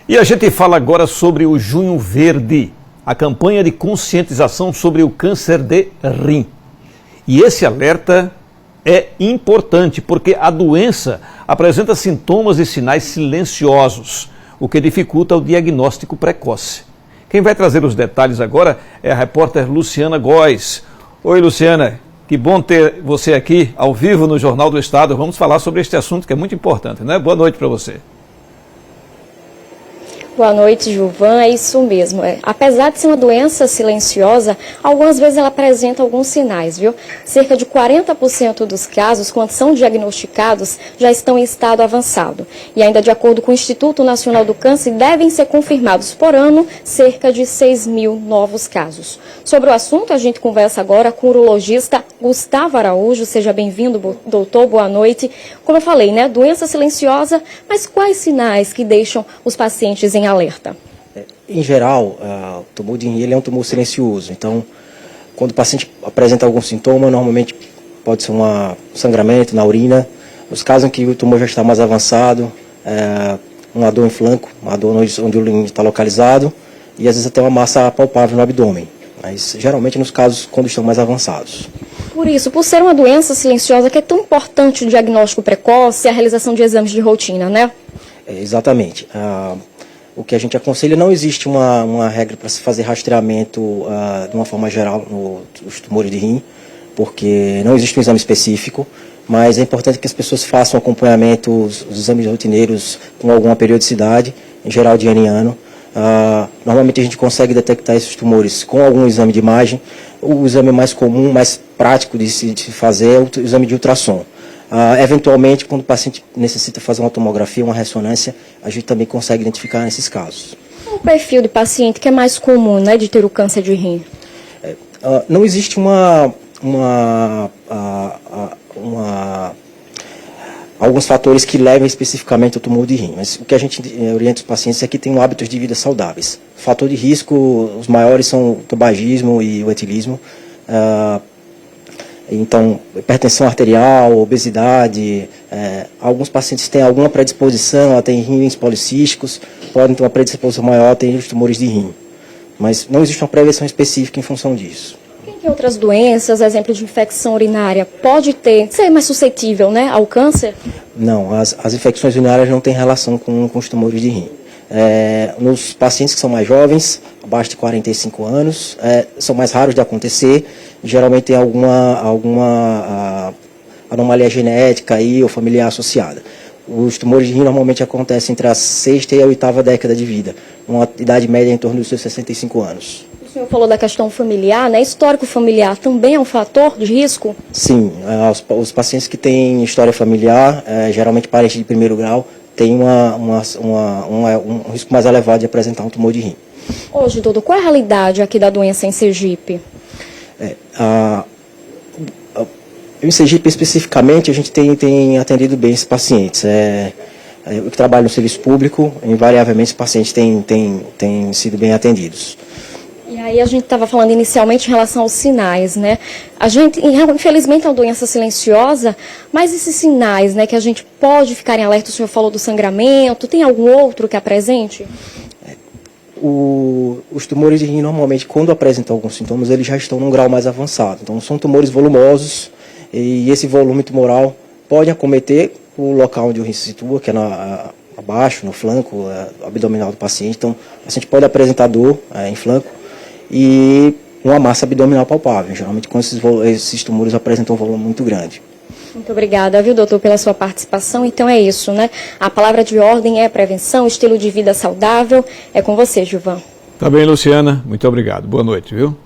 E a gente fala agora sobre o Junho Verde, a campanha de conscientização sobre o câncer de rim. E esse alerta é importante porque a doença apresenta sintomas e sinais silenciosos, o que dificulta o diagnóstico precoce. Quem vai trazer os detalhes agora é a repórter Luciana Góes. Oi, Luciana, que bom ter você aqui ao vivo no Jornal do Estado. Vamos falar sobre este assunto que é muito importante, né? Boa noite para você. Boa noite, Gilvan. É isso mesmo. Apesar de ser uma doença silenciosa, algumas vezes ela apresenta alguns sinais, viu? Cerca de 40% dos casos, quando são diagnosticados, já estão em estado avançado. E ainda de acordo com o Instituto Nacional do Câncer, devem ser confirmados por ano cerca de 6.000 novos casos. Sobre o assunto, a gente conversa agora com o urologista Gustavo Araújo. Seja bem-vindo, doutor. Boa noite. Como eu falei, né? Doença silenciosa, mas quais sinais que deixam os pacientes em alerta? Em geral, o tumor de rim ele é um tumor silencioso. Então, quando o paciente apresenta algum sintoma, normalmente pode ser um sangramento na urina. Nos casos em que o tumor já está mais avançado, uma dor em flanco, uma dor onde o rim está localizado, e às vezes até uma massa palpável no abdômen. Mas geralmente nos casos quando estão mais avançados. Por isso, por ser uma doença silenciosa, que é tão importante o diagnóstico precoce e a realização de exames de rotina, né? Exatamente. O que a gente aconselha, não existe uma regra para se fazer rastreamento de uma forma geral nos tumores de rim, porque não existe um exame específico, mas é importante que as pessoas façam acompanhamento, os exames rotineiros com alguma periodicidade, em geral de ano em ano. Normalmente a gente consegue detectar esses tumores com algum exame de imagem. O exame mais comum, mais prático de se fazer é o exame de ultrassom. Eventualmente, quando o paciente necessita fazer uma tomografia, uma ressonância, a gente também consegue identificar nesses casos. Qual o perfil de paciente que é mais comum, né, de ter o câncer de rim? Não existe alguns fatores que levam especificamente ao tumor de rim, mas o que a gente orienta os pacientes é que tenham hábitos de vida saudáveis. Fator de risco, os maiores são o tabagismo e o etilismo. Então, hipertensão arterial, obesidade, alguns pacientes têm alguma predisposição, têm rins policísticos, podem ter uma predisposição maior, têm os tumores de rim. Mas não existe uma prevenção específica em função disso. Tem outras doenças, exemplo de infecção urinária, pode ser mais suscetível, né, ao câncer? Não, as infecções urinárias não têm relação com os tumores de rim. Nos pacientes que são mais jovens, abaixo de 45 anos, são mais raros de acontecer, geralmente tem alguma anomalia genética aí, ou familiar associada. Os tumores de rim normalmente acontecem entre a 6ª e a 8ª década de vida, uma idade média em torno dos seus 65 anos. O senhor falou da questão familiar, né? Histórico familiar também é um fator de risco? Sim, os pacientes que têm história familiar, geralmente parentes de primeiro grau, têm um risco mais elevado de apresentar um tumor de rim. Hoje, doutor, qual é a realidade aqui da doença em Sergipe? Em Sergipe, especificamente, a gente tem atendido bem esses pacientes. Eu que trabalho no serviço público, invariavelmente, os pacientes têm sido bem atendidos. E aí a gente estava falando inicialmente em relação aos sinais, né? Infelizmente é uma doença silenciosa, mas esses sinais, né, que a gente pode ficar em alerta, o senhor falou do sangramento, tem algum outro que apresente? Os tumores de rim, normalmente, quando apresentam alguns sintomas, eles já estão num grau mais avançado. Então, são tumores volumosos e esse volume tumoral pode acometer o local onde o rim se situa, que é abaixo, no flanco abdominal do paciente. Então, o paciente pode apresentar dor em flanco e uma massa abdominal palpável. Geralmente, quando esses tumores apresentam um volume muito grande. Muito obrigada, viu, doutor, pela sua participação. Então é isso, né? A palavra de ordem é prevenção, estilo de vida saudável. É com você, Gilvan. Tá bem, Luciana. Muito obrigado. Boa noite, viu?